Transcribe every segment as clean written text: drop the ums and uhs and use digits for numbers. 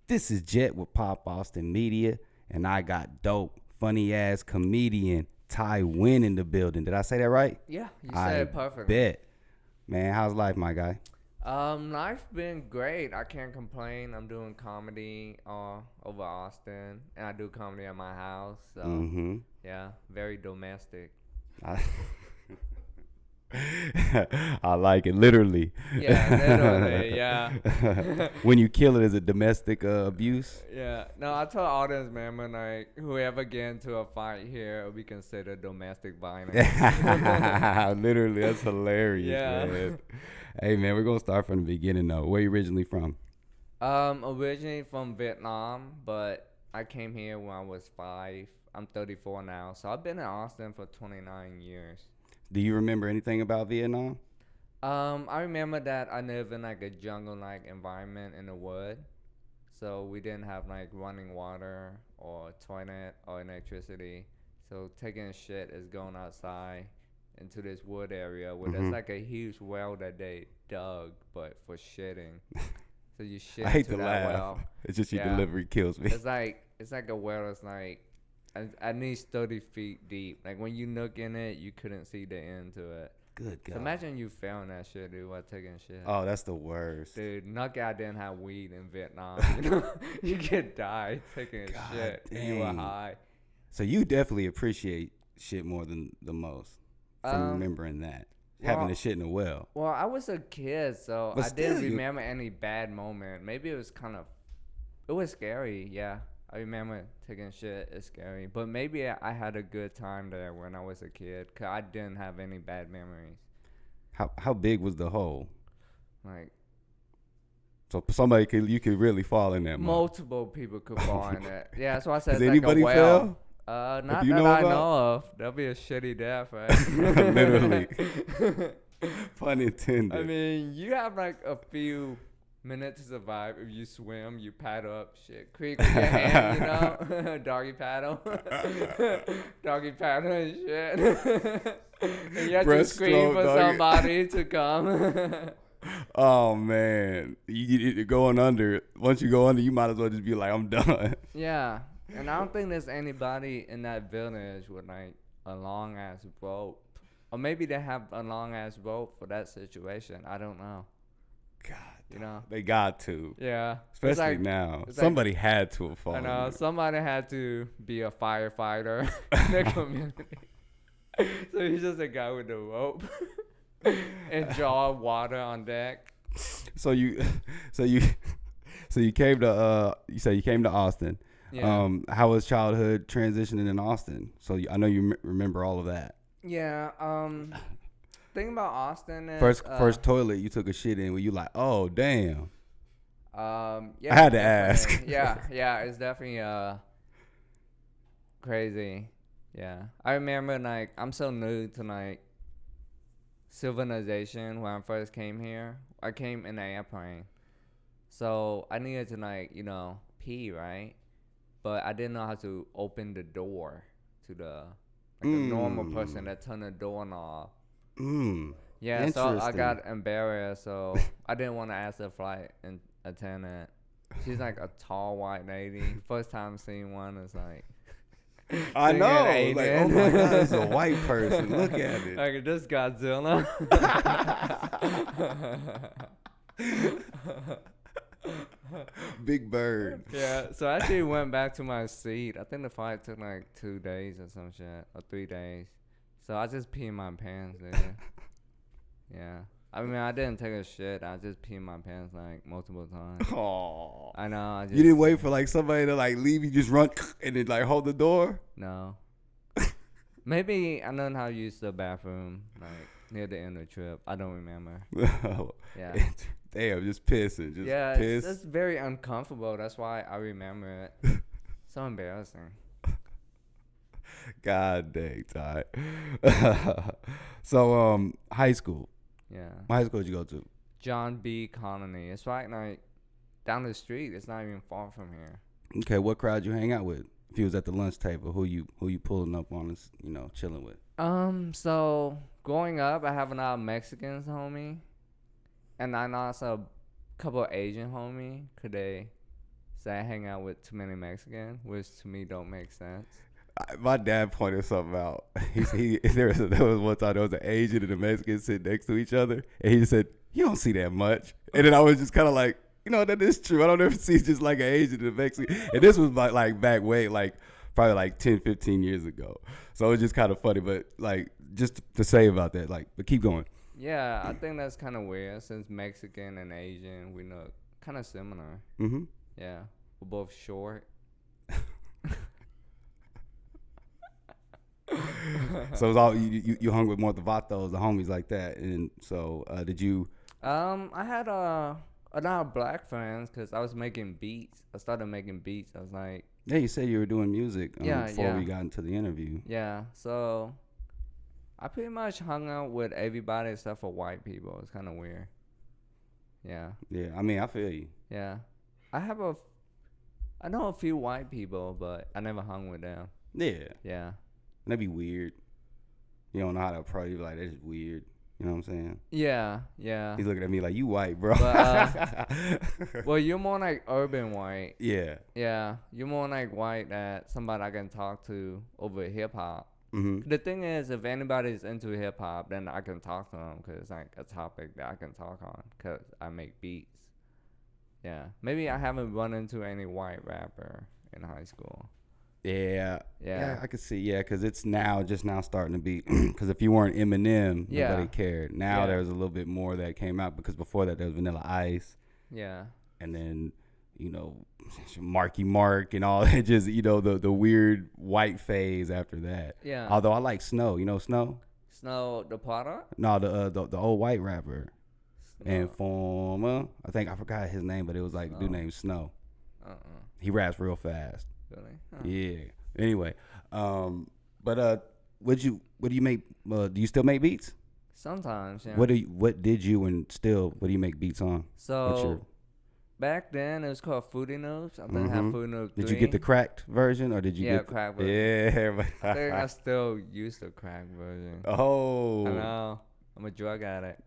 This is Jet with Pop Austin Media, and I got dope, funny ass comedian Tai Nguyen in the building. Did I say that right? Yeah, you said I it perfectly. bet. Man, how's life, my guy? Life been great. I can't complain. I'm doing comedy over Austin, and I do comedy at my house. So Mm-hmm. yeah, very domestic. I, I like it, literally. Yeah, literally. Yeah. When you kill it, is it domestic abuse? Yeah. No, I tell audience member like whoever get into a fight here will be considered domestic violence. Literally, that's hilarious, Yeah. man. Hey, man, we're gonna start from the beginning though. Where you originally from? Originally from Vietnam, but I came here when I was 5. I'm 34 now, so I've been in Austin for 29 years. Do you remember anything about Vietnam? I remember that I live in like a jungle-like environment in the wood, so we didn't have like running water or toilet or electricity. So taking a shit is going outside into this wood area where there's Mm-hmm. like a huge well that they dug, but for shitting. So you shit I hate into to that laugh. well. It's just your Yeah, delivery kills me. it's like a well that's like at least 30 feet deep. Like when you look in it, you couldn't see the end to it. Good So God. imagine you failing that shit, dude, while taking shit. Oh, that's the worst. Dude, knockout didn't have weed in Vietnam. You know, you get died taking a God shit. And you were dang. high. So you definitely appreciate shit more than the most from Um, remembering that. Having the well, shit in a well. well, I was a kid, so But I didn't still, you. remember any bad moment. Maybe it was scary. Yeah, I remember taking shit. It's scary, but maybe I had a good time there when I was a kid, 'cause I didn't have any bad memories. How big was the hole? Like So you could really fall in that mug. multiple people could fall in it. Yeah, that's why I said Has it's like a anybody well. fell? If Not you that know I about? know of. That'll be a shitty death, Literally. right? Pun intended. I mean, you have like a few minutes to survive. If you swim, you paddle up shit creek with your hand, you know, doggy paddle, doggy paddle and shit. And you have to scream Breaststroke, for doggy. somebody to come. Oh man, you're going under. Once you go under, you might as well just be like, I'm done. Yeah, and I don't think there's anybody in that village with like a long ass rope, or maybe they have a long ass rope for that situation. I don't know. God, You know? they got to, Yeah. especially It's like now. it's like Somebody had to have I fallen. know in. somebody had to be a firefighter in the community. So he's just a guy with a rope and jar of water on deck. So you, so you, so you came to you say you came to Austin. Yeah. How was childhood transitioning in Austin? So I know you remember all of that. Yeah. Thing about Austin is First toilet you took a shit in, where you like, oh damn. yeah, I had to definitely. ask. Yeah, it's definitely crazy. Yeah. I remember like I'm so new to like civilization when I first came here. I came in an airplane. So I needed to like, pee, right? But I didn't know how to open the door to the like a normal person that turned the door knob. Mm. Yeah, so I Interesting. got embarrassed, so I didn't want to ask the flight attendant. She's like a tall white lady. First time seeing one is like I seeing know. an Like, oh alien. my God, this is a white person. Look at it. Like this Godzilla. Big bird. Yeah, so I actually went back to my seat. I think the flight took like 2 days or some shit, or 3 days. So I just peed my pants, dude. Yeah. I mean, I didn't take a shit. I just peed my pants like multiple times. Oh. I know. I just You didn't wait for like somebody to like leave. You just run and then like hold the door. No. Maybe I learned how to use the bathroom like near the end of the trip. I don't remember. Yeah. Damn, just pissing. Just Yeah, piss. it's very uncomfortable. That's why I remember it. So embarrassing. God dang, Ty. So, high school. Yeah. What high school did you go to? John B. Colony. It's right like down the street. It's not even far from here. Okay, what crowd you hang out with? If you was at the lunch table, who you pulling up on us, chilling with? So growing up, I have a lot of Mexicans, homie, and I also a couple of Asian homie. Could they say I hang out with too many Mexicans, which to me don't make sense. My dad pointed something out. There was one time there was an Asian and a Mexican sitting next to each other, and he just said, "You don't see that much." And then I was just kind of like, that is true. I don't ever see just like an Asian and a Mexican. And this was like back way, like probably like 10, 15 years ago. So it was just kind of funny, but like just to say about that, like, but keep going. Yeah, I think that's kind of weird since Mexican and Asian, we know kind of similar. Mm-hmm. Yeah, we're both short. So it was all you hung with more of the vatos, the homies like that, and so did you? I had a lot of black friends because I was making beats. I started making beats. I was like, Yeah, you said you were doing music Yeah, before yeah. we got into the interview. yeah. So I pretty much hung out with everybody except for white people. It's kind of weird. Yeah, Yeah, I mean, I feel you. yeah. I know a few white people, but I never hung with them. Yeah, Yeah. that'd be weird. You don't know how to approach. You like, that's just weird. You know what I'm saying? Yeah, yeah. He's looking at me like, you white, bro. But, well, you're more like urban white. Yeah. Yeah, you're more like white that somebody I can talk to over hip hop. Mm-hmm. The thing is, if anybody's into hip hop, then I can talk to them because it's like a topic that I can talk on because I make beats. Yeah, maybe I haven't run into any white rapper in high school. Yeah. Yeah. I could see. Yeah, because it's just now starting to be. Because if you weren't Eminem, Yeah. nobody cared. Now Yeah. there's a little bit more that came out because before that there was Vanilla Ice, Yeah. and then Marky Mark and all that. Just the weird white phase after that. Yeah. Although I like Snow. You know Snow? Snow the product? No, the old white rapper. Snow. Informer. I forgot his name, but it was like a dude Snow. named Snow. Uh-uh. He raps real fast. Really? Huh. Yeah. Anyway, but what do you make? Do you still make beats? Sometimes, yeah. What do you make beats on? What's So your- back then it was called Foodie Noobs. I think I had Foodie Noobs 3. Did you get the cracked version or did you Yeah, get crack version. Yeah. I think I still use the crack version. Oh. I know. I'm a drug addict.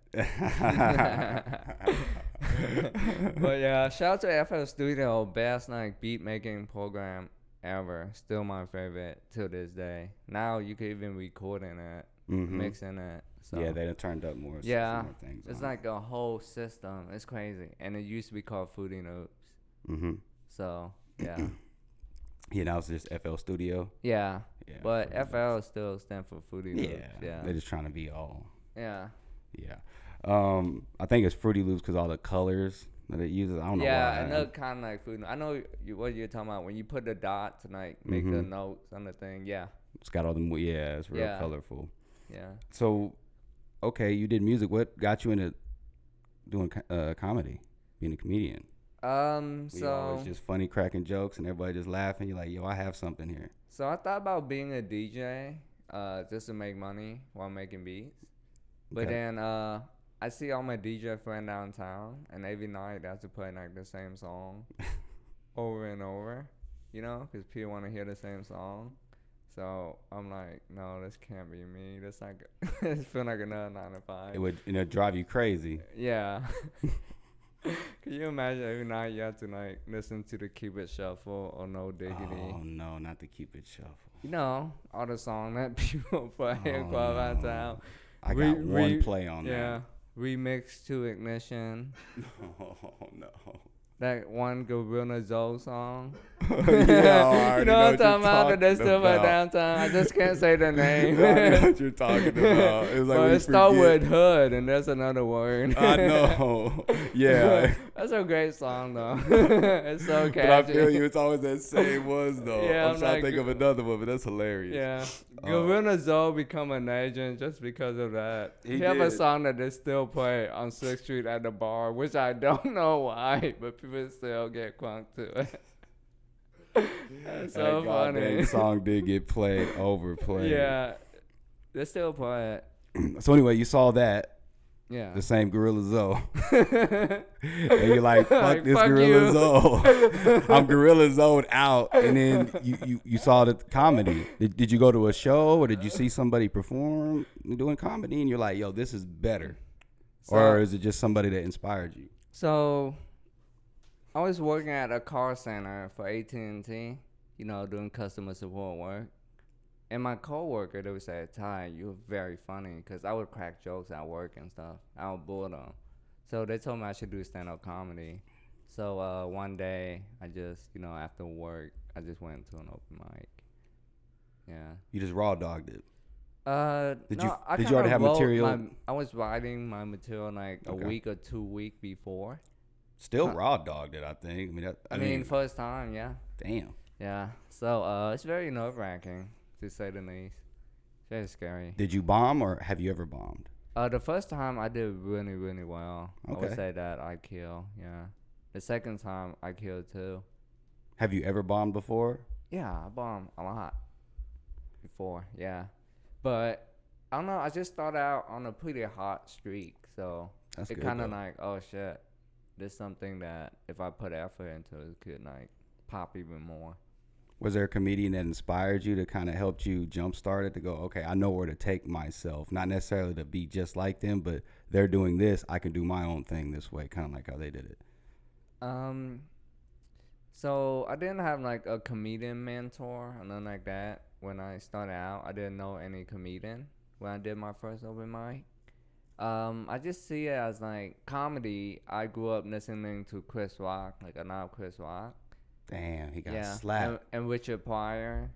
But yeah, shout out to FL Studio, best like beat making program ever. Still my favorite till this day. Now you can even record in it, mix in it. So Yeah, they done turned up more. yeah, some more things it's on like a whole system. It's crazy, and it used to be called Foodie Noobs. it. Mm-hmm. So yeah, Yeah, now it's just FL Studio. yeah. Yeah, But Fruity FL still stand for Foodie Noobs. Yeah, They're just trying to be all. yeah. Yeah. I think it's Fruity Loops because all the colors that it uses. I don't know Yeah, why. I know kind of like food. I know what you're talking about when you put the dot to like make the notes on the thing. Yeah, It's got all the it's real Yeah. colorful. yeah. So, okay, you did music. What got you into doing comedy, being a comedian? You always just funny cracking jokes and everybody just laughing. You're like, yo, I have something here. So I thought about being a DJ, just to make money while making beats. But Okay. then I see all my DJ friends downtown, and every night they have to play like the same song over and over, because people want to hear the same song. So I'm like, no, this can't be me. This like, it feel like another 9 to 5. It would drive you crazy. Yeah. Can you imagine every night you have to like listen to the Keep It Shuffle or No Diggity? Oh no, not to keep it shuffle. All the song that people play in Club no. Town. I got one play on Yeah. Remix to Ignition. Oh no. That one Gorilla Zoe song. Yeah, I already You know what I'm talking you're about? That they still play about. downtown. I just can't say the name. I know what you're talking about. It's like But when it you starts forget. with hood, and there's another word. I know. Yeah. That's a great song, though. It's so catchy. But I feel you. It's always that same ones, though. Yeah, I'm I'm trying to like- think of another one, but that's hilarious. Yeah. Gorilla Zoe become a legend just because of that. He He have a did. song that they still play on 6th Street at the bar, which I don't know why, but people still get crunk to it. That's so that funny. goddamn song did get overplayed. Yeah. They still play it. So anyway, you saw that, Yeah. the same Gorilla Zoe. And you're like, fuck Like, this fuck Gorilla you. Zoe. I'm Gorilla Zoe'd out. And then you saw the comedy. Did you go to a show or did you see somebody perform doing comedy and you're like, yo, this is better? Or is it just somebody that inspired you? So I was working at a call center for AT&T, doing customer support work. And my coworker, they would say, "Ty, you're very funny," because I would crack jokes at work and stuff. I would bully them. So they told me I should do stand-up comedy. So one day, I just, after work, I just went to an open mic. Yeah. You just raw dogged it. Did No, you already have material? I was writing my material like a Okay. week or 2 weeks before. Still raw dogged it, I think. I mean, First time, yeah. damn. Yeah. So it's very nerve-wracking, to say the least. It's very scary. Did you bomb or have you ever bombed? The first time I did really, really well. Okay. I would say that I killed, yeah. The second time I killed too. Have you ever bombed before? Yeah, I bombed a lot before, yeah. But I don't know, I just started out on a pretty hot streak, so That's it good, kind of though. like, oh shit, there's something that if I put effort into it could like pop even more. Was there a comedian that inspired you to kind of helped you jumpstart it to go, okay, I know where to take myself, not necessarily to be just like them, but they're doing this, I can do my own thing this way, kind of like how they did it. So I didn't have like a comedian mentor or nothing like that when I started out. I didn't know any comedian when I did my first open mic. I just see it as like comedy. I grew up listening to Chris Rock, like a lot of Chris Rock. Damn, he got Yeah, slapped. and Richard Pryor.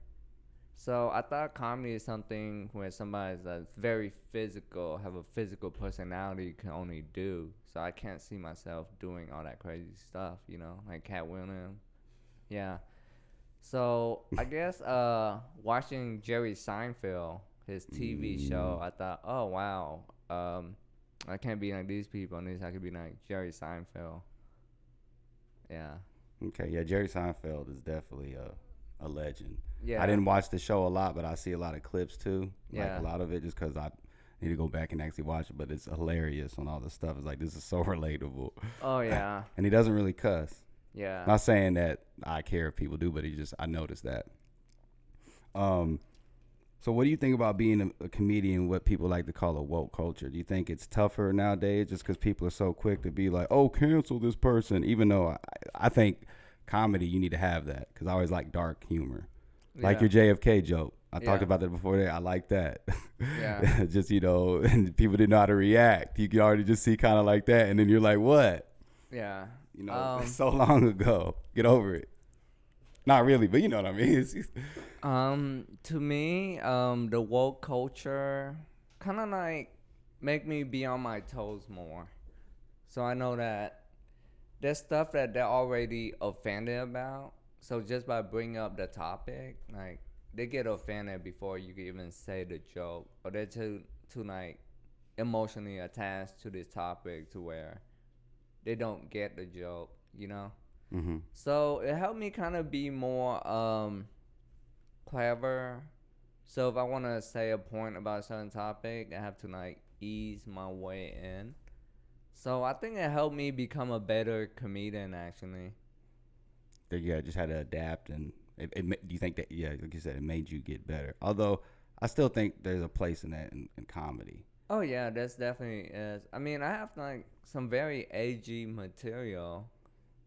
So I thought comedy is something where somebody's very physical, have a physical personality, can only do. So I can't see myself doing all that crazy stuff, like Cat Williams. Yeah. So I guess watching Jerry Seinfeld, his TV show, I thought, oh wow, I can't be like these people. At least I could be like Jerry Seinfeld. Yeah. Okay, yeah, Jerry Seinfeld is definitely a legend. Yeah. I didn't watch the show a lot, but I see a lot of clips too. Yeah. Like a lot of it, just because I need to go back and actually watch it. But it's hilarious on all the stuff. It's like, this is so relatable. Oh yeah. And he doesn't really cuss. Yeah. Not saying that I care if people do, but I noticed that. So what do you think about being a comedian, what people like to call a woke culture? Do you think it's tougher nowadays just because people are so quick to be like, oh, cancel this person, even though I think comedy, you need to have that because I always like dark humor. Like your JFK joke. I talked about that before. I like that. Yeah. Just, and people didn't know how to react. You can already just see kind of like that. And then you're like, what? Yeah. It's so long ago. Get over it. Not really, but you know what I mean. To me, the woke culture kind of like make me be on my toes more. So I know that there's stuff that they're already offended about. So just by bringing up the topic, like they get offended before you can even say the joke, or they're too like emotionally attached to this topic to where they don't get the joke, Mm-hmm. So it helped me kind of be more clever. So if I want to say a point about a certain topic, I have to like ease my way in. So I think it helped me become a better comedian, actually. Yeah, just had to adapt, and do you think that? Yeah, like you said, it made you get better. Although I still think there's a place in that in comedy. Oh yeah, that's definitely is. I mean, I have like some very edgy material,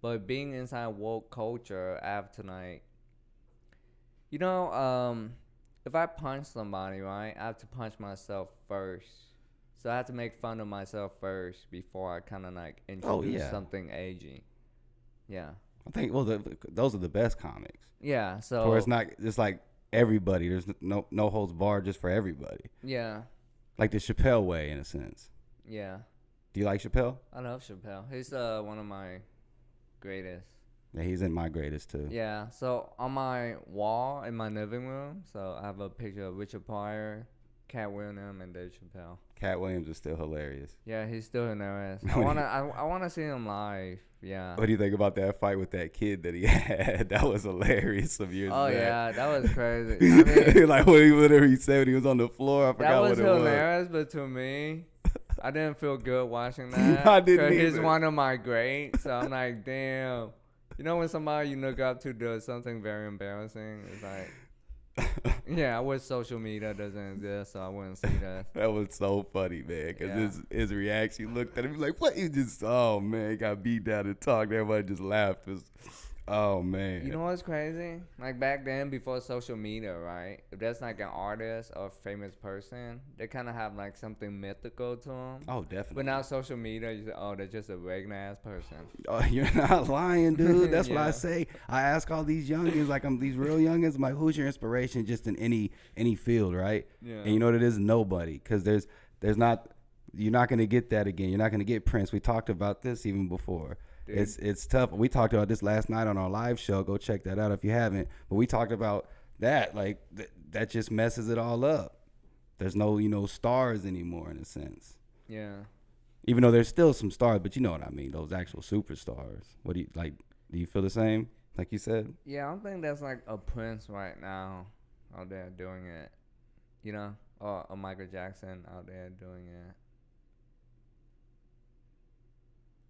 but being inside woke culture, I have to like, if I punch somebody, right, I have to punch myself first. So I have to make fun of myself first before I kind of like introduce something edgy. Yeah. I think those are the best comics. Yeah. So where it's not just like everybody. There's no holds barred just for everybody. Yeah. Like the Chappelle way, in a sense. Yeah. Do you like Chappelle? I love Chappelle. He's one of my greatest. Yeah, he's in my greatest too. Yeah. So on my wall in my living room, so I have a picture of Richard Pryor, Cat Williams, and Dave Chappelle. Cat Williams is still hilarious. Yeah, he's still hilarious. I wanna see him live. Yeah. What do you think about that fight with that kid that he had? That was hilarious some years back. Oh yeah, that was crazy. I mean, like whatever he said when he was on the floor, I forgot what it was. That was hilarious, but to me, I didn't feel good watching that. I didn't either. He's one of my greats, so I'm like, damn. When somebody you look up to does something very embarrassing, it's like, Yeah, I wish social media doesn't exist, so I wouldn't see that. That was so funny, man. Because Yeah. his reaction, he looked at him like, "What?" He just, oh man, he got beat down and talked. Everybody just laughed. It was, oh man. You know what's crazy? Like back then, before social media, right? If there's like an artist or a famous person, they kind of have like something mythical to them. Oh, But definitely. now social media, you say, oh, they're just a regular ass person. Oh, you're not lying, dude. That's what I Yeah. say. I ask all these youngins, like I'm these real youngins, I'm like, who's your inspiration just in any field, right? Yeah. And you know what it is? Nobody. Because there's not, you're not gonna get that again. You're not gonna get Prince. We talked about this even before. Dude. It's tough. We talked about this last night on our live show. Go check that out if you haven't. But we talked about that. Like that just messes it all up. There's no, stars anymore in a sense. Yeah. Even though there's still some stars, but you know what I mean, those actual superstars. What do you like? Do you feel the same? Like you said? Yeah, I don't think there's like a Prince right now out there doing it, you know, or a Michael Jackson out there doing it.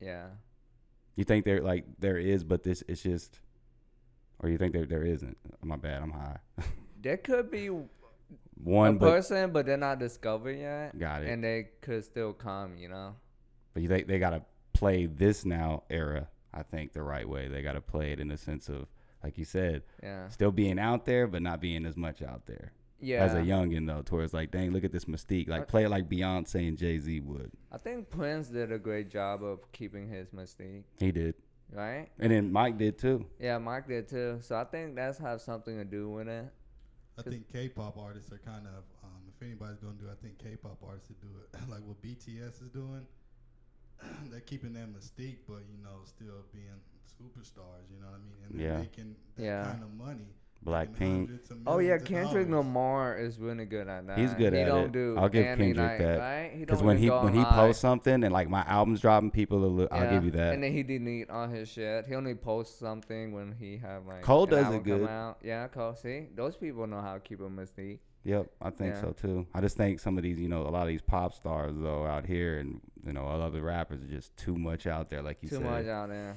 Yeah. You think there is, but this it's just, or you think there isn't? My bad, I'm high. There could be One, a but person, but they're not discovered yet. got it. And they could still come, you know? But you think they gotta play this now era? I think the right way. They gotta play it in the sense of, like you said, Yeah. still being out there, but not being as much out there. Yeah. As a youngin though, towards like, dang, look at this mystique. Like play it like Beyonce and Jay-Z would. I think Prince did a great job of keeping his mystique, He did, right? and then Mike did too. Yeah, Mike did too. So I think that's have something to do with it. I think K-pop artists are kind of, if anybody's gonna do, I think K-pop artists would do it. Like what BTS is doing, they're keeping that mystique, but still being superstars. You know what I mean? And they're making that kind of money. Blackpink. Oh yeah, Kendrick Lamar is really good at that. He's good he at don't it. Do I'll give Andy Kendrick Night, that. right? Because when he posts something and like my album's dropping, people will, I'll give you that. And then he delete all his shit. He only posts something when he have like Cole an does album it good. come out. Yeah, Cole. See, those people know how to keep a mystique. Yep, I think so too. I just think some of these, a lot of these pop stars though out here, and all other rappers are just too much out there, like you said. Too much out there.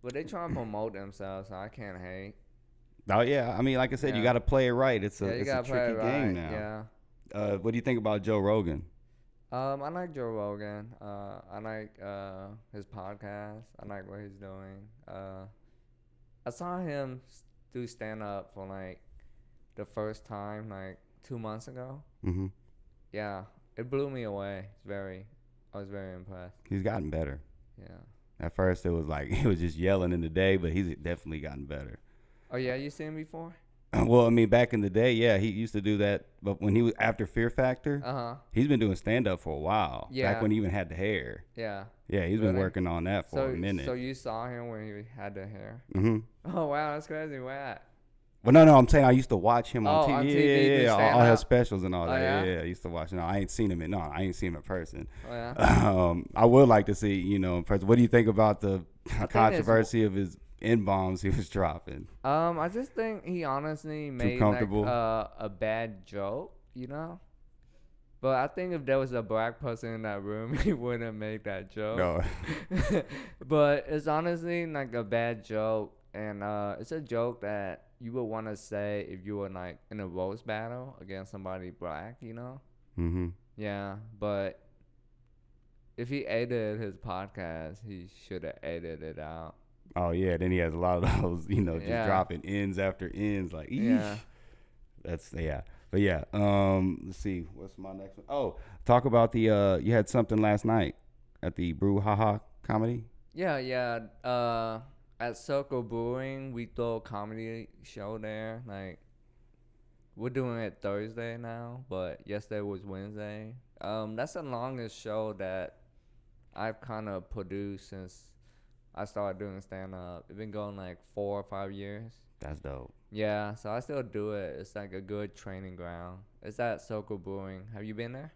But they try to promote themselves, so I can't hate. Oh yeah, I mean, like I said, you got to play it right. It's a tricky game now. Yeah. What do you think about Joe Rogan? I like Joe Rogan. I like his podcast. I like what he's doing. I saw him do stand up for like the first time like 2 months ago. Mm-hmm. Yeah, it blew me away. I was very impressed. He's gotten better. Yeah. At first, it was like he was just yelling in the day, but he's definitely gotten better. Oh yeah, you seen him before? Well, I mean, back in the day, yeah, he used to do that. But when he was after Fear Factor, he's been doing stand up for a while. Yeah. Back when he even had the hair. Yeah. Yeah, he's been working on that for a minute. So you saw him when he had the hair? Mm-hmm. Oh wow, that's crazy. Where at? Well, no, I'm saying I used to watch him on TV. On TV, Yeah, all his specials and all Oh, that. yeah? Yeah, I used to watch. No, I ain't seen him I ain't seen him in person. Oh yeah. I would like to see, in person. What do you think about the think controversy of his N-bombs he was dropping? I just think he honestly made comfortable? like a bad joke, you know. But I think if there was a black person in that room, he wouldn't make that joke. No. But it's honestly like a bad joke, and it's a joke that you would want to say if you were like in a roast battle against somebody black, you know. Mm-hmm. Yeah, but if he edited his podcast, he should have edited it out. Oh yeah, then he has a lot of those, just Yeah. dropping ends after ends, like Yeah. That's But yeah, let's see, what's my next one? Oh, talk about the you had something last night at the Brew Haha comedy. Yeah. At Circle Brewing, we throw a comedy show there. Like, we're doing it Thursday now, but yesterday was Wednesday. That's the longest show that I've kind of produced since I started doing stand-up. It's been going like 4 or 5 years. That's dope. Yeah, so I still do it. It's like a good training ground. It's at Circle Brewing. Have you been there?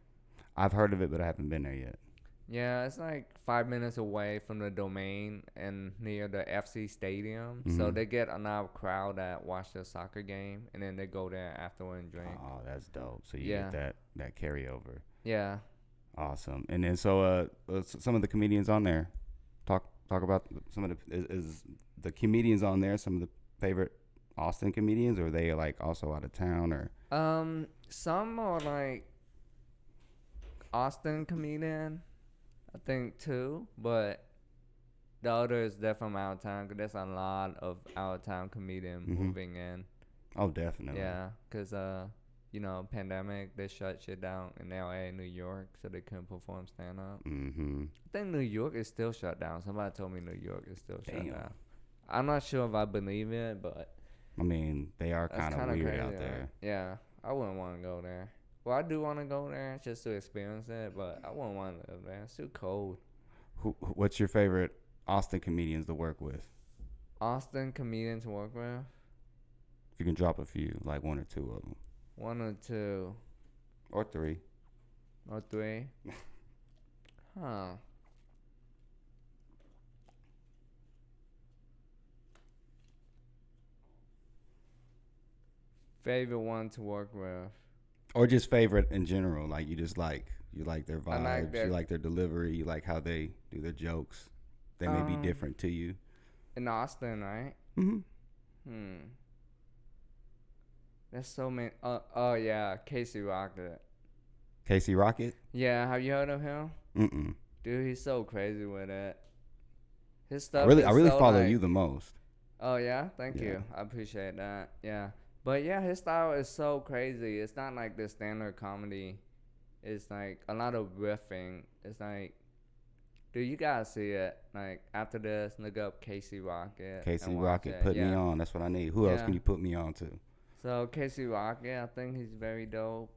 I've heard of it, but I haven't been there yet. Yeah, it's like 5 minutes away from the Domain and near the FC Stadium. Mm-hmm. So they get enough crowd that watch the soccer game, and then they go there afterward and drink. Oh, that's dope. So you get that carryover. Yeah. Awesome. And then so some of the comedians on there, talk about some of the is the comedians on there some of the favorite Austin comedians, or are they like also out of town, or Some are like Austin comedian, I think too, but the other is they're from out of town. 'Cause there's a lot of out of town comedian Mm-hmm. moving in. Oh, definitely. Yeah, 'cause you know, pandemic they shut shit down in L.A., New York, so they couldn't perform stand up. Mm-hmm. I think New York is still shut down. Somebody told me New York is still shut Damn. down. I'm not sure if I believe it, but I mean, they are that's kind of kind of weird crazy, out right? there. Yeah, I wouldn't want to go there. Well, I do want to go there just to experience it, but I wouldn't want to live there. It's too cold. What's your favorite Austin comedians to work with? Austin comedian to work with? If you can drop a few, like one or two of them, One or two or three. or three? Huh. Favorite one to work with? Or just favorite in general, like you like their I like vibes, you like their delivery, you like how they do their jokes. They may be different to you. In Austin, right? Mm-hmm. Hmm. There's so many. Oh yeah, Casey Rocket. Casey Rocket? Yeah, have you heard of him? Mm-mm. Dude, he's so crazy with it. His I stuff really is so follow like, you the most. oh yeah, thank Yeah. you. I appreciate that. Yeah, but yeah, his style is so crazy. It's not like the standard comedy. It's like a lot of riffing. It's like, dude, you gotta see it. Like after this, look up Casey Rocket Casey and watch Rocket, it. put me Yeah. on. That's what I need. Who else Yeah. can you put me on to? So Casey Rocket, I think he's very dope.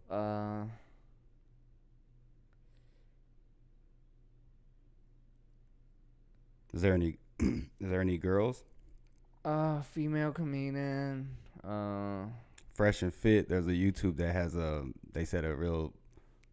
Is there any is there any girls? Female comedian. Fresh and Fit, there's a YouTube that has they said a real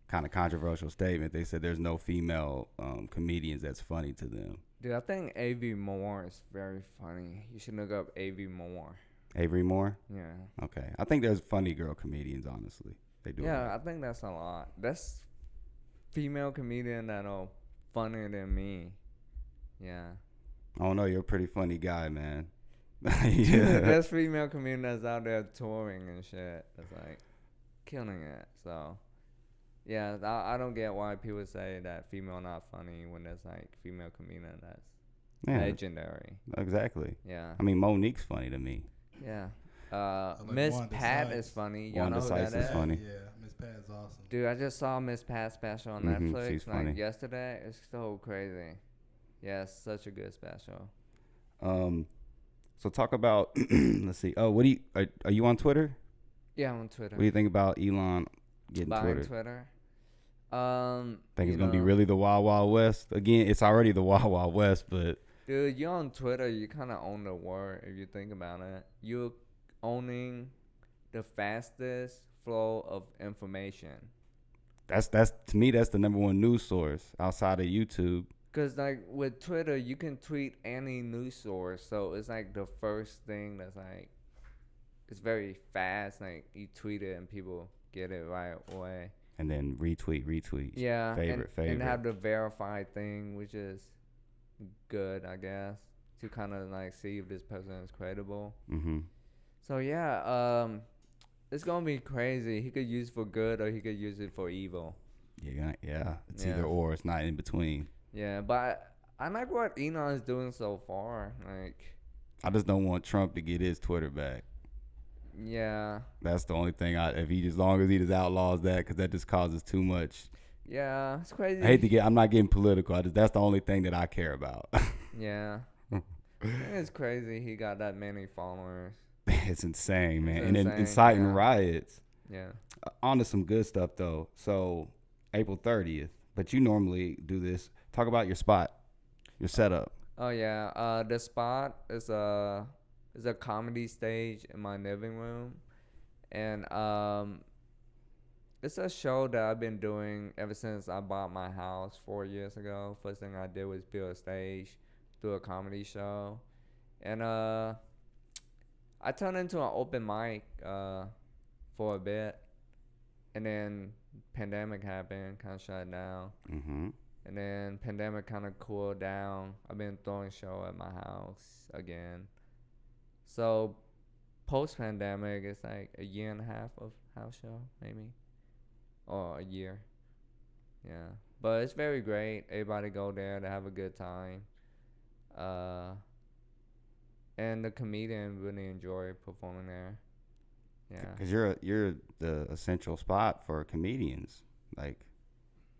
kind of controversial statement. They said there's no female comedians that's funny to them. Dude, I think A.V. Moore is very funny. You should look up A.V. Moore. Avery Moore? Yeah. Okay. I think there's funny girl comedians, honestly. They do. Yeah, I think that's a lot. That's female comedian that are funnier than me. Yeah. I don't know. You're a pretty funny guy, man. There's female comedian that's out there touring and shit. That's like killing it. So, yeah, I don't get why people say that female not funny when there's like female comedian that's Yeah, legendary. exactly. Yeah. I mean, Monique's funny to me. Yeah. like Miss Wanda Pat Sykes. is funny. Y'all Wanda know who Sykes that is is? funny. Yeah, Miss Pat's awesome. Dude, I just saw Miss Pat special on Mhm, Netflix she's like funny. yesterday. It's so crazy. Yeah, it's such a good special. So talk about. Let's see. Oh, what do you are you on Twitter? Yeah, I'm on Twitter. What do you think about Elon getting Buying Twitter? Twitter. Think you it's gonna be know, really the Wild Wild West again? It's already the Wild Wild West, but Dude, you're on Twitter. You kind of own the word if you think about it. You're owning the fastest flow of information. that's to me that's the number one news source outside of YouTube. Cause like with Twitter, you can tweet any news source, so it's like the first thing that's like, it's very fast. Like you tweet it and people get it right away. And then retweet. Yeah, Favorite. and have the verified thing, which is good, I guess, to kind of like see if this person is credible. Mm-hmm. So yeah, it's gonna be crazy. He could use it for good or he could use it for evil. Yeah. It's Yeah. either or. It's not in between. Yeah, but I like what Elon is doing so far. Like, I just don't want Trump to get his Twitter back. yeah, That's the only thing. As long as he just outlaws that, because that just causes too much. yeah, it's crazy. I hate to get. I'm not getting political. That's the only thing that I care about. Yeah, I think it's crazy. He got that many followers. It's insane, man. It's And then insane, inciting yeah. riots. Yeah. On to some good stuff though. So April 30th. But you normally do this. Talk about your spot, your setup. Oh yeah. The spot is a comedy stage in my living room, and it's a show that I've been doing ever since I bought my house 4 years ago. First thing I did was build a stage, do a comedy show, and I turned into an open mic for a bit, and then pandemic happened, kind of shut down. Mm-hmm. And then pandemic kind of cooled down. I've been throwing show at my house again. So post pandemic, it's like a year and a half of house show maybe, or a year. Yeah, but it's very great. Everybody go there to have a good time. Uh, and the comedian really enjoy performing there. Yeah. Because you're the essential spot for comedians. Like,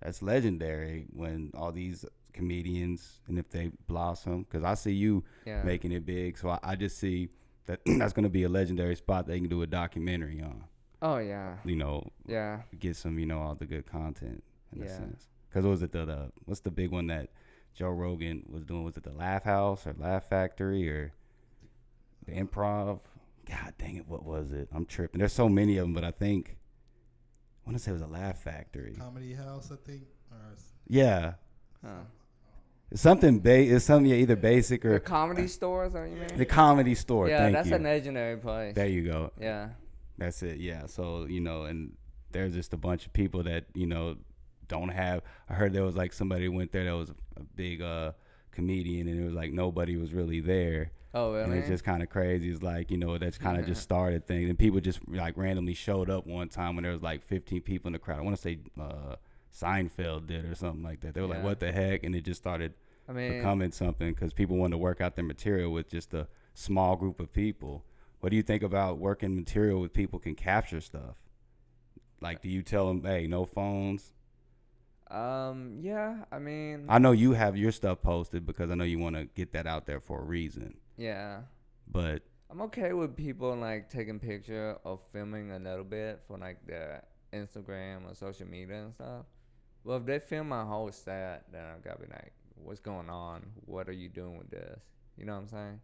that's legendary when all these comedians, and if they blossom, because I see you Yeah. making it big, so I just see that that's going to be a legendary spot that you can do a documentary on. Oh yeah. You know, Yeah. get some, all the good content in a Yeah. sense. Because was it the what's the big one that Joe Rogan was doing? Was it the Laugh House or Laugh Factory or the Improv? God dang it, what was it? I'm tripping. There's so many of them, but I want to say it was a Laugh Factory. Comedy House, I think. Yeah. Huh. It's something it's something either basic or The comedy stores, are you mean? the Comedy Store. Yeah, Thank that's you. a legendary place. There you go. Yeah. That's it. Yeah. So, and there's just a bunch of people that, don't have. I heard there was like somebody went there that was a big comedian, and it was like nobody was really there. Oh, really? And it's just kind of crazy. It's like, that's kind of just started things. And people just like randomly showed up one time when there was like 15 people in the crowd. I want to say Seinfeld did or something like that. They were like, what the heck? And it just started becoming something because people wanted to work out their material with just a small group of people. What do you think about working material with people can capture stuff? Like, do you tell them, hey, no phones? Yeah, I mean. I know you have your stuff posted because I know you want to get that out there for a reason. Yeah. But I'm okay with people like taking picture or filming a little bit for like their Instagram or social media and stuff. Well, if they film my whole set, then I gotta be like, what's going on? What are you doing with this? You know what I'm saying?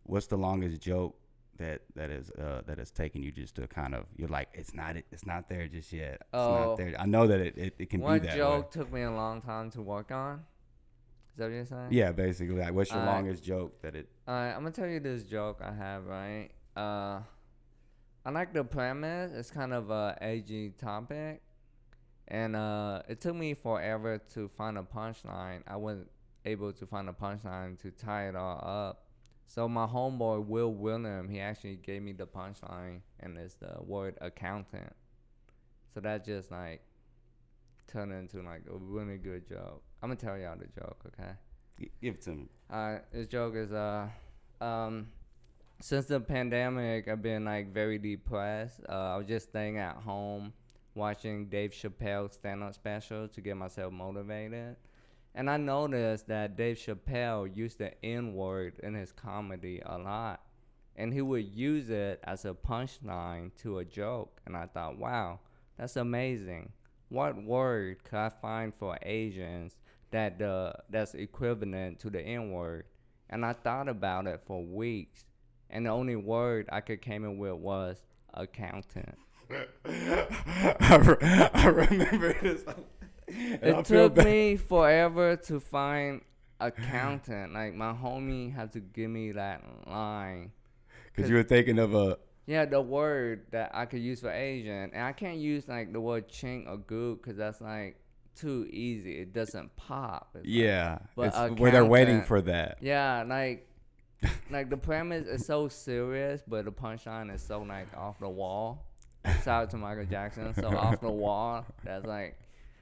what's the longest joke that has taken you just to kind of, you're like, it's not there just yet. It's not there. I know that it can be that way. One joke took me a long time to work on. Is that what you're saying? Yeah, basically. Like, what's your longest joke that it? I'm gonna tell you this joke I have, right? I like the premise. It's kind of a edgy topic, and it took me forever to find a punchline. I wasn't able to find a punchline to tie it all up. So my homeboy Will William, he actually gave me the punchline, and it's the word accountant. So that just like turned into like a really good joke. I'm gonna tell y'all the joke, okay? Give it to me. This joke is since the pandemic, I've been like very depressed. I was just staying at home watching Dave Chappelle's stand-up special to get myself motivated. And I noticed that Dave Chappelle used the N-word in his comedy a lot. And he would use it as a punchline to a joke. And I thought, wow, that's amazing. What word could I find for Asians that's equivalent to the N-word? And I thought about it for weeks. And the only word I could came in with was accountant. I remember this. It took me forever to find accountant. Like, my homie had to give me that line. Because you were thinking of a... Yeah, the word that I could use for Asian. And I can't use, like, the word chink or gook because that's, like, too easy. It doesn't pop. It's yeah. Like, it's where they're waiting for that. Yeah, like the premise is so serious, but the punchline is so, like, off the wall. Shout out to Michael Jackson. So off the wall, that's, like...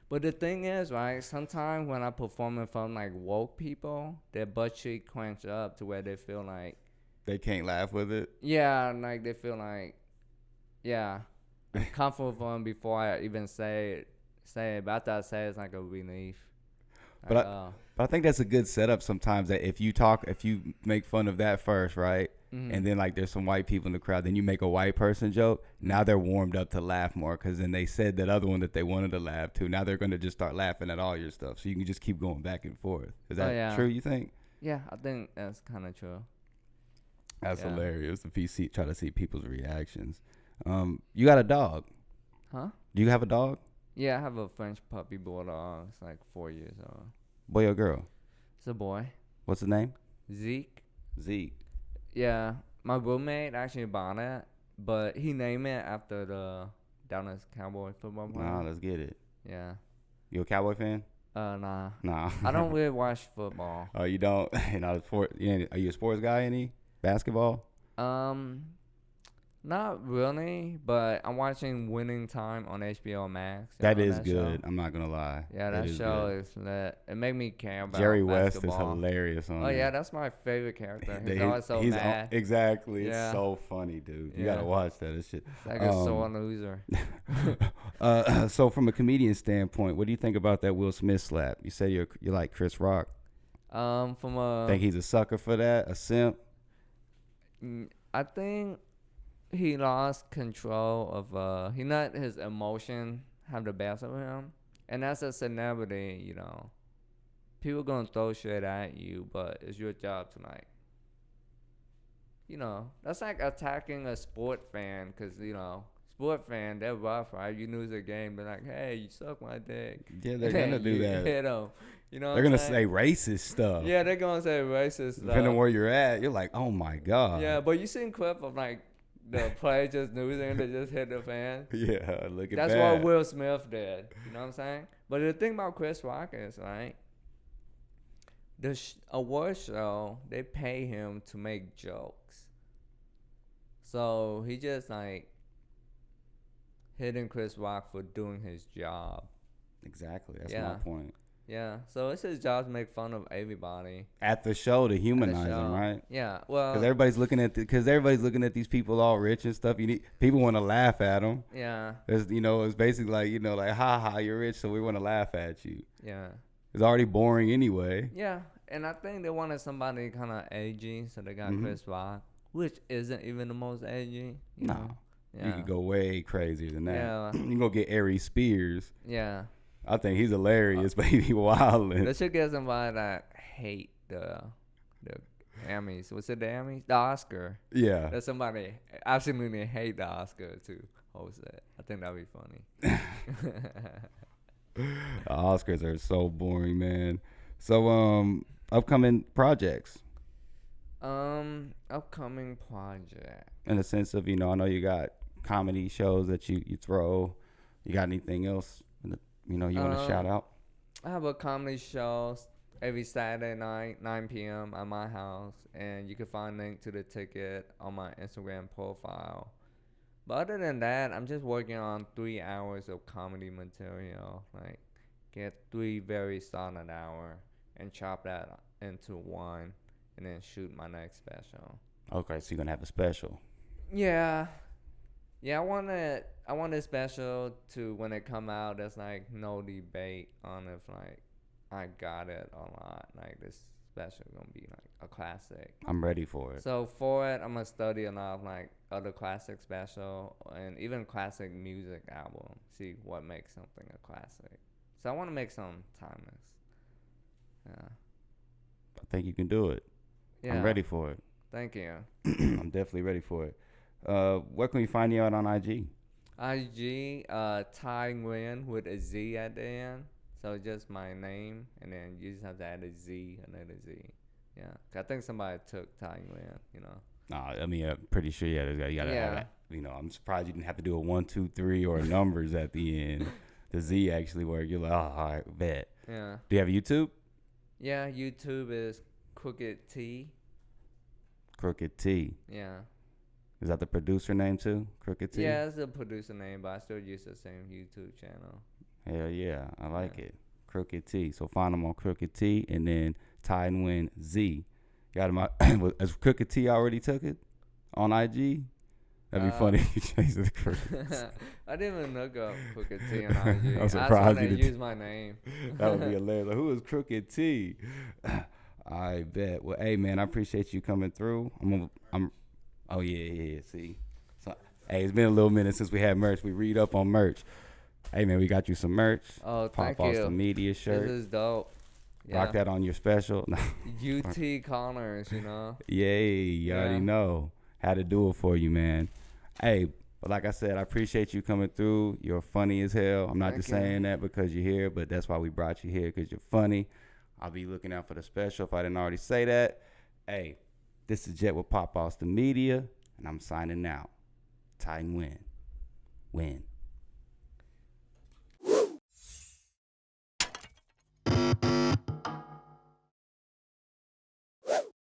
But the thing is, right, sometimes when I perform in front of, like, woke people, their butt cheek clench up to where they feel like... They can't laugh with it? Yeah, like, they feel like, yeah, I'm comfortable for them before I even say it. But after I say it, it's like a relief. But I think that's a good setup sometimes, that if you make fun of that first, right? Mm-hmm. And then, like, there's some white people in the crowd, then you make a white person joke. Now they're warmed up to laugh more because then they said that other one that they wanted to laugh to. Now they're going to just start laughing at all your stuff. So you can just keep going back and forth. Is that true, you think? Yeah, I think that's kind of true. That's hilarious. The PC try to see people's reactions. You got a dog? Huh? Do you have a dog? Yeah, I have a French puppy bulldog. It's like 4 years old. Boy or girl? It's a boy. What's the name? Zeke. Yeah, my roommate actually bought it, but he named it after the Dallas Cowboy football player. Nah, let's get it. Yeah. You a Cowboy fan? Nah. Nah. I don't really watch football. Oh, you don't? Are you a sports guy? Any basketball? Not really, but I'm watching Winning Time on HBO Max. You That know is that good. show? I'm not gonna lie. Yeah, It that is show good. is lit. It made me care Jerry about West is basketball. hilarious on Oh yeah, there. that's my favorite character. He's He- always so mad. exactly. It's Yeah, so funny, dude. You yeah. gotta watch that. This shit. It's like a sore loser. So from a comedian standpoint, what do you think about that Will Smith slap? You say you like Chris Rock. From a, Think he's a sucker for that? A simp? I think he lost control of he let his emotion have the best of him, and as a celebrity, people gonna throw shit at you, but it's your job to like, that's like attacking a sport fan, cause sport fan, they're rough, right? You lose a game, they're like, hey, you suck my dick. Yeah, they're gonna do that. Hit 'em. You know what They're I'm gonna saying? say racist stuff. Yeah, they're gonna say racist stuff. Depending on where you're at, you're like, oh my god. Yeah, but you seen clip of like the play just losing, they just hit the fan. Yeah, look at That's that. what Will Smith did. You know what I'm saying? But the thing about Chris Rock is, right? The award show, they pay him to make jokes. So he just like hitting Chris Rock for doing his job. Exactly. That's Yeah. my point. Yeah. So it's his job to make fun of everybody. At the show to at the humanize show. them, right? Yeah. Well. Because everybody's looking at these people all rich and stuff. People want to laugh at them. Yeah. It's basically like ha ha, you're rich, so we want to laugh at you. Yeah. It's already boring anyway. Yeah. And I think they wanted somebody kind of edgy, so they got Mhm. Chris Rock, which isn't even the most edgy. You No. know? Yeah. You could go way crazier than that. Yeah. You can go get Ari Spears. Yeah. I think he's hilarious, but he be wildin'. They should get somebody that hate the Emmys. What's it, the Emmys? The Oscar. Yeah. That somebody absolutely hate the Oscar to host it. I think that'd be funny. The Oscars are so boring, man. So, upcoming projects. Upcoming project. In the sense of, I know you got comedy shows that you throw. You got anything else, you want to shout out? I have a comedy show every Saturday night, 9 p.m. at my house, and you can find a link to the ticket on my Instagram profile. But other than that, I'm just working on 3 hours of comedy material. Like, get 3 very solid hours and chop that into one, and then shoot my next special. Okay, so you're gonna have a special. Yeah. Yeah, I want this special to, when it come out, there's like no debate on if like I got it or not. Like, this special gonna be like a classic. I'm ready for it. So for it, I'm gonna study a lot of like other classic special and even classic music album. See what makes something a classic. So I want to make something timeless. Yeah. I think you can do it. Yeah. I'm ready for it. Thank you. I'm definitely ready for it. Where can we find you out on IG? IG, Tai Nguyen with a Z at the end. So just my name, and then you just have to add a Z, another Z. Yeah. 'Cause I think somebody took Tai Nguyen, Nah, I mean, I'm pretty sure you gotta have Yeah. that. I'm surprised you didn't have to do a 1, 2, 3 or numbers at the end. The Z actually worked. You're like, oh, all right, bet. Yeah. Do you have a YouTube? Yeah, YouTube is Crooked T. Crooked T. Yeah. Is that the producer name too? Crooked T? Yeah, it's a producer name, but I still use the same YouTube channel. Hell yeah. I like Yeah. it. Crooked T. So find him on Crooked T and then Tai Nguyen Z. Got him out. Has Crooked T already took it on IG? That'd be funny if you changed it to Crooked T. I didn't even look up Crooked T on IG. I'm surprised I just want you to did. use my name. That would be hilarious. Like, who is Crooked T? I bet. Well, hey man, I appreciate you coming through. Oh yeah. See, so hey, it's been a little minute since we had merch. We read up on merch. Hey man, we got you some merch. Oh, thank Pop you. Media This shirt. is dope. Rock that on your special. UT Connors, Yay, you already Yeah. know how to do it for you, man. Hey, but like I said, I appreciate you coming through. You're funny as hell. I'm not Thank just you. saying that because you're here, but that's why we brought you here, because you're funny. I'll be looking out for the special if I didn't already say that. Hey, this is Jet with Pop Austin Media, and I'm signing out. Tai Nguyen. Win.